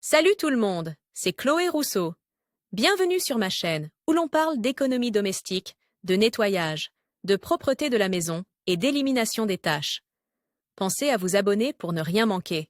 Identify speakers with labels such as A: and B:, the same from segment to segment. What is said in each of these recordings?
A: Salut tout le monde, c'est Chloé Rousseau. Bienvenue sur ma chaîne où l'on parle d'économie domestique, de nettoyage, de propreté de la maison et d'élimination des tâches. Pensez à vous abonner pour ne rien manquer.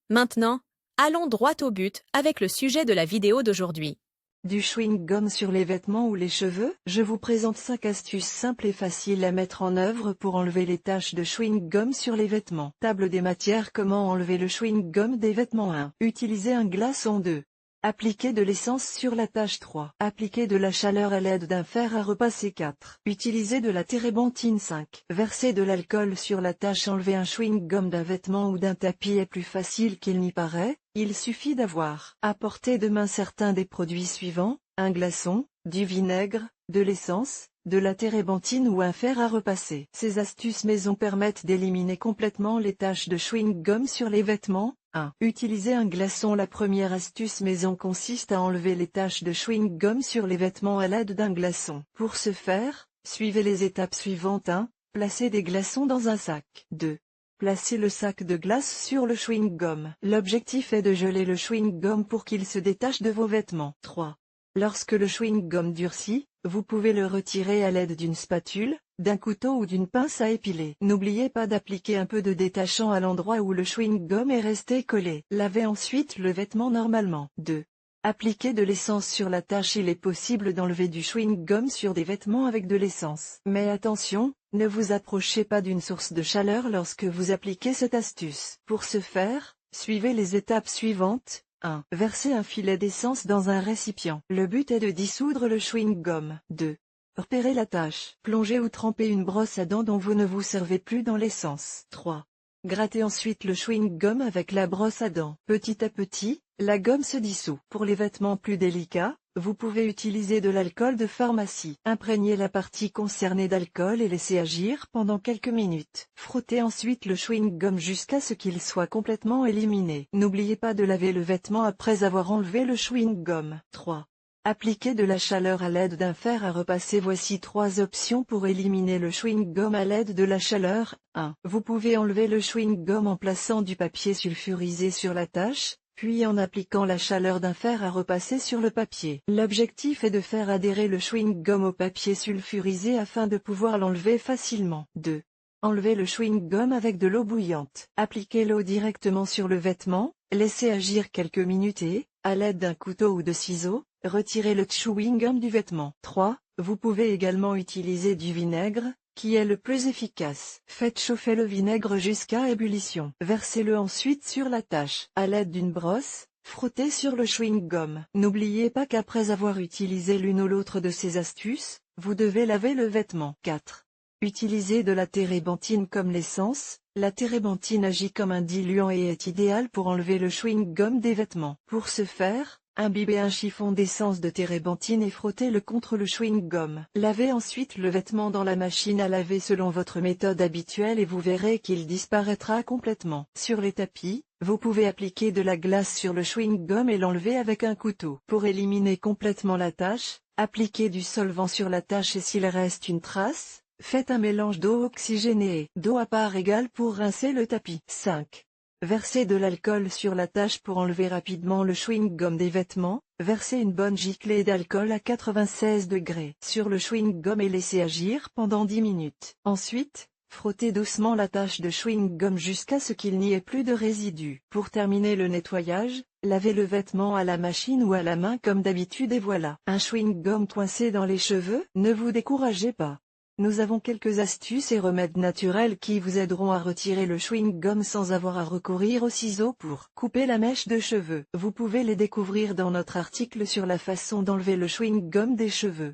A: Maintenant, allons droit au but avec le sujet de la vidéo d'aujourd'hui.
B: Du chewing-gum sur les vêtements ou les cheveux? Je vous présente 5 astuces simples et faciles à mettre en œuvre pour enlever les taches de chewing-gum sur les vêtements. Table des matières. Comment enlever le chewing-gum des vêtements? 1. Utilisez un glaçon. 2. Appliquez de l'essence sur la tache. 3. Appliquez de la chaleur à l'aide d'un fer à repasser. 4. Utilisez de la térébenthine. 5. Versez de l'alcool sur la tache. Enlever un chewing-gum d'un vêtement ou d'un tapis est plus facile qu'il n'y paraît. Il suffit d'avoir à portée de main certains des produits suivants: un glaçon, du vinaigre, de l'essence, de la térébenthine ou un fer à repasser. Ces astuces maison permettent d'éliminer complètement les taches de chewing-gum sur les vêtements. 1. Utilisez un glaçon. La première astuce maison consiste à enlever les taches de chewing-gum sur les vêtements à l'aide d'un glaçon. Pour ce faire, suivez les étapes suivantes. 1. Placez des glaçons dans un sac. 2. Placez le sac de glace sur le chewing-gum. L'objectif est de geler le chewing-gum pour qu'il se détache de vos vêtements. 3. Lorsque le chewing-gum durcit, vous pouvez le retirer à l'aide d'une spatule, d'un couteau ou d'une pince à épiler. N'oubliez pas d'appliquer un peu de détachant à l'endroit où le chewing-gum est resté collé. Lavez ensuite le vêtement normalement. 2. Appliquez de l'essence sur la tache. Il est possible d'enlever du chewing-gum sur des vêtements avec de l'essence. Mais attention, ne vous approchez pas d'une source de chaleur lorsque vous appliquez cette astuce. Pour ce faire, suivez les étapes suivantes. 1. Versez un filet d'essence dans un récipient. Le but est de dissoudre le chewing-gum. 2. Repérez la tache. Plongez ou trempez une brosse à dents dont vous ne vous servez plus dans l'essence. 3. Grattez ensuite le chewing-gum avec la brosse à dents. Petit à petit, la gomme se dissout. Pour les vêtements plus délicats, vous pouvez utiliser de l'alcool de pharmacie. Imprégnez la partie concernée d'alcool et laissez agir pendant quelques minutes. Frottez ensuite le chewing-gum jusqu'à ce qu'il soit complètement éliminé. N'oubliez pas de laver le vêtement après avoir enlevé le chewing-gum. 3. Appliquez de la chaleur à l'aide d'un fer à repasser. Voici 3 options pour éliminer le chewing-gum à l'aide de la chaleur. 1. Vous pouvez enlever le chewing-gum en plaçant du papier sulfurisé sur la tache, puis en appliquant la chaleur d'un fer à repasser sur le papier. L'objectif est de faire adhérer le chewing-gum au papier sulfurisé afin de pouvoir l'enlever facilement. 2. Enlevez le chewing-gum avec de l'eau bouillante. Appliquez l'eau directement sur le vêtement, laissez agir quelques minutes et, à l'aide d'un couteau ou de ciseaux, retirez le chewing-gum du vêtement. 3. Vous pouvez également utiliser du vinaigre, qui est le plus efficace. Faites chauffer le vinaigre jusqu'à ébullition. Versez-le ensuite sur la tache. À l'aide d'une brosse, frottez sur le chewing-gum. N'oubliez pas qu'après avoir utilisé l'une ou l'autre de ces astuces, vous devez laver le vêtement. 4. Utilisez de la térébenthine comme l'essence. La térébenthine agit comme un diluant et est idéale pour enlever le chewing-gum des vêtements. Pour ce faire, imbibez un chiffon d'essence de térébenthine et frottez-le contre le chewing-gum. Lavez ensuite le vêtement dans la machine à laver selon votre méthode habituelle et vous verrez qu'il disparaîtra complètement. Sur les tapis, vous pouvez appliquer de la glace sur le chewing-gum et l'enlever avec un couteau. Pour éliminer complètement la tache, appliquez du solvant sur la tache et s'il reste une trace, faites un mélange d'eau oxygénée et d'eau à part égale pour rincer le tapis. 5. Versez de l'alcool sur la tache pour enlever rapidement le chewing-gum des vêtements. Versez une bonne giclée d'alcool à 96 degrés sur le chewing-gum et laissez agir pendant 10 minutes. Ensuite, frottez doucement la tache de chewing-gum jusqu'à ce qu'il n'y ait plus de résidus. Pour terminer le nettoyage, lavez le vêtement à la machine ou à la main comme d'habitude et voilà. Un chewing-gum coincé dans les cheveux? Ne vous découragez pas. Nous avons quelques astuces et remèdes naturels qui vous aideront à retirer le chewing-gum sans avoir à recourir aux ciseaux pour couper la mèche de cheveux. Vous pouvez les découvrir dans notre article sur la façon d'enlever le chewing-gum des cheveux.